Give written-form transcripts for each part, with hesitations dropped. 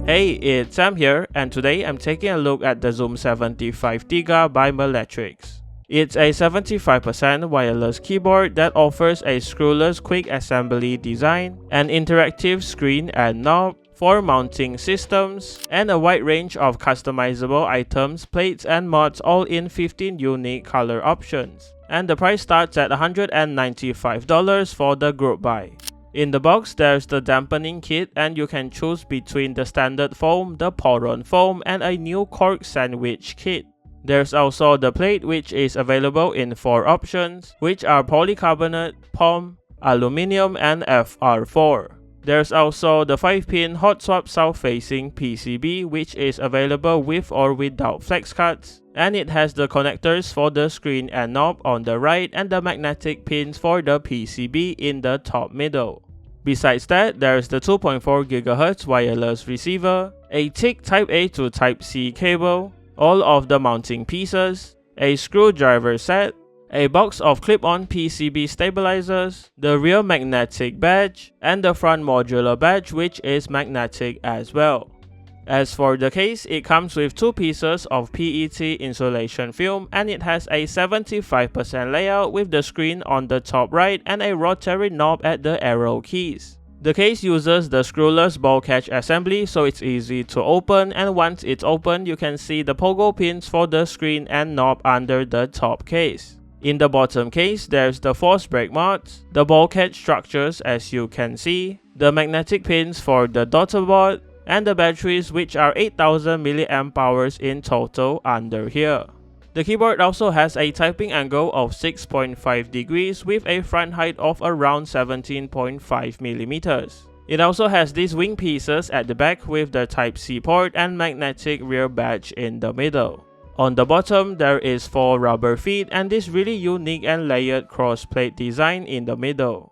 Hey, it's Sam here, and today I'm taking a look at the Zoom75 TIGA by Meletrix. It's a 75% wireless keyboard that offers a screwless quick assembly design, an interactive screen and knob, 4 mounting systems, and a wide range of customizable items, plates and mods, all in 15 unique color options. And the price starts at $195 for the group buy. In the box, there's the dampening kit, and you can choose between the standard foam, the Poron foam, and a new Cork sandwich kit. There's also the plate, which is available in 4 options, which are polycarbonate, POM, aluminum, and FR4. There's also the 5-pin hot swap south-facing PCB, which is available with or without flex cuts, and it has the connectors for the screen and knob on the right and the magnetic pins for the PCB in the top middle. Besides that, there's the 2.4 GHz wireless receiver, a thick Type A to Type C cable, all of the mounting pieces, a screwdriver set, a box of clip-on PCB stabilizers, the rear magnetic badge, and the front modular badge, which is magnetic as well. As for the case, it comes with 2 pieces of PET insulation film, and it has a 75% layout with the screen on the top right and a rotary knob at the arrow keys. The case uses the screwless ball catch assembly, so it's easy to open, and once it's open, you can see the pogo pins for the screen and knob under the top case. In the bottom case, there's the force brake mods, the ball catch structures as you can see, the magnetic pins for the daughter board, and the batteries, which are 8000 mAh in total under here. The keyboard also has a typing angle of 6.5 degrees with a front height of around 17.5 mm. It also has these wing pieces at the back with the Type-C port and magnetic rear badge in the middle. On the bottom, there is 4 rubber feet and this really unique and layered cross-plate design in the middle.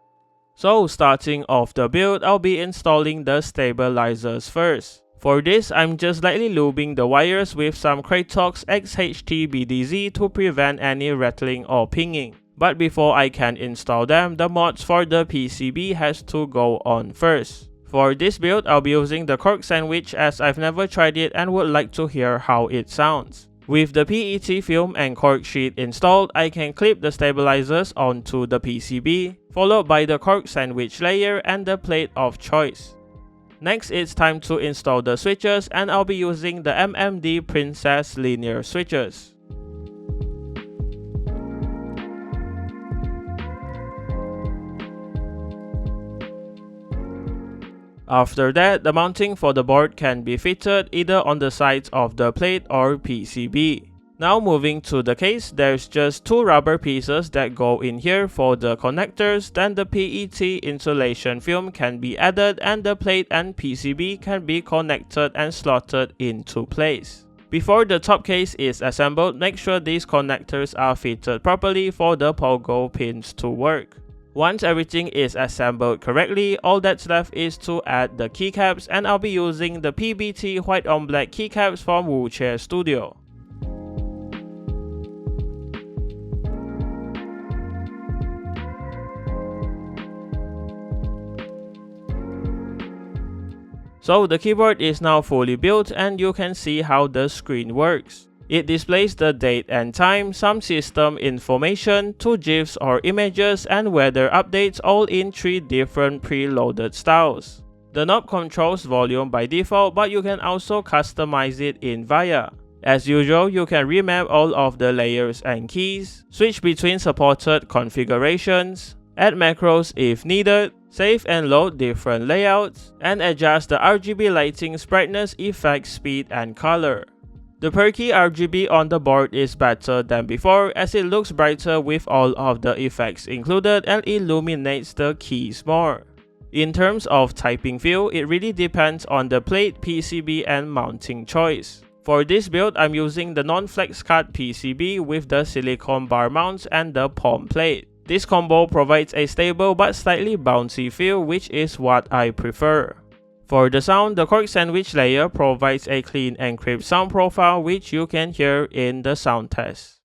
So starting off the build, I'll be installing the stabilizers first. For this, I'm just lightly lubing the wires with some Kratos XHT BDZ to prevent any rattling or pinging. But before I can install them, the mods for the PCB has to go on first. For this build, I'll be using the Cork sandwich as I've never tried it and would like to hear how it sounds. With the PET film and Cork sheet installed, I can clip the stabilizers onto the PCB, followed by the Cork sandwich layer and the plate of choice. Next, it's time to install the switches, and I'll be using the MMD Princess linear switches. After that, the mounting for the board can be fitted either on the sides of the plate or PCB. Now moving to the case, there's just 2 rubber pieces that go in here for the connectors, then the PET insulation film can be added and the plate and PCB can be connected and slotted into place. Before the top case is assembled, make sure these connectors are fitted properly for the pogo pins to work. Once everything is assembled correctly, all that's left is to add the keycaps, and I'll be using the PBT white on black keycaps from Wuche Studio. So the keyboard is now fully built and you can see how the screen works. It displays the date and time, some system information, 2 GIFs or images, and weather updates, all in 3 different preloaded styles. The knob controls volume by default, but you can also customize it in VIA. As usual, you can remap all of the layers and keys, switch between supported configurations, add macros if needed, save and load different layouts, and adjust the RGB lighting's brightness, effect, speed, and color. The perky RGB on the board is better than before as it looks brighter with all of the effects included and illuminates the keys more. In terms of typing feel, it really depends on the plate, PCB, and mounting choice. For this build, I'm using the non-flex cut PCB with the silicone bar mounts and the POM plate. This combo provides a stable but slightly bouncy feel, which is what I prefer. For the sound, the Cork sandwich layer provides a clean and crisp sound profile, which you can hear in the sound test.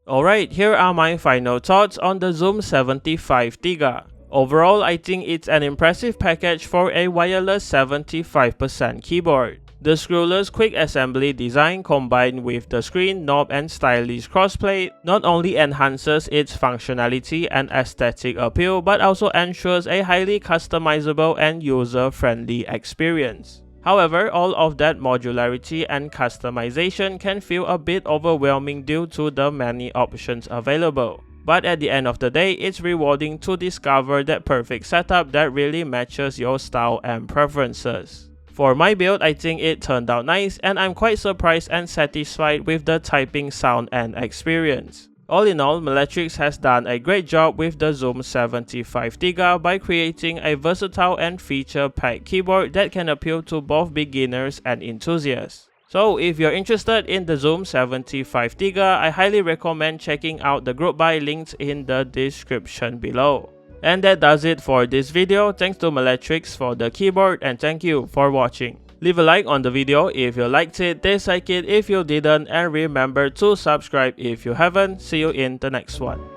Alright, here are my final thoughts on the Zoom75 TIGA. Overall, I think it's an impressive package for a wireless 75% keyboard. The screwless quick assembly design combined with the screen, knob and stylish crossplay not only enhances its functionality and aesthetic appeal but also ensures a highly customizable and user-friendly experience. However, all of that modularity and customization can feel a bit overwhelming due to the many options available. But at the end of the day, it's rewarding to discover that perfect setup that really matches your style and preferences. For my build, I think it turned out nice and I'm quite surprised and satisfied with the typing sound and experience. All in all, Meletrix has done a great job with the Zoom75 TIGA by creating a versatile and feature-packed keyboard that can appeal to both beginners and enthusiasts. So if you're interested in the Zoom75 TIGA, I highly recommend checking out the group buy linked in the description below. And that does it for this video. Thanks to Meletrix for the keyboard and thank you for watching. Leave a like on the video if you liked it, dislike it if you didn't, and remember to subscribe if you haven't. See you in the next one.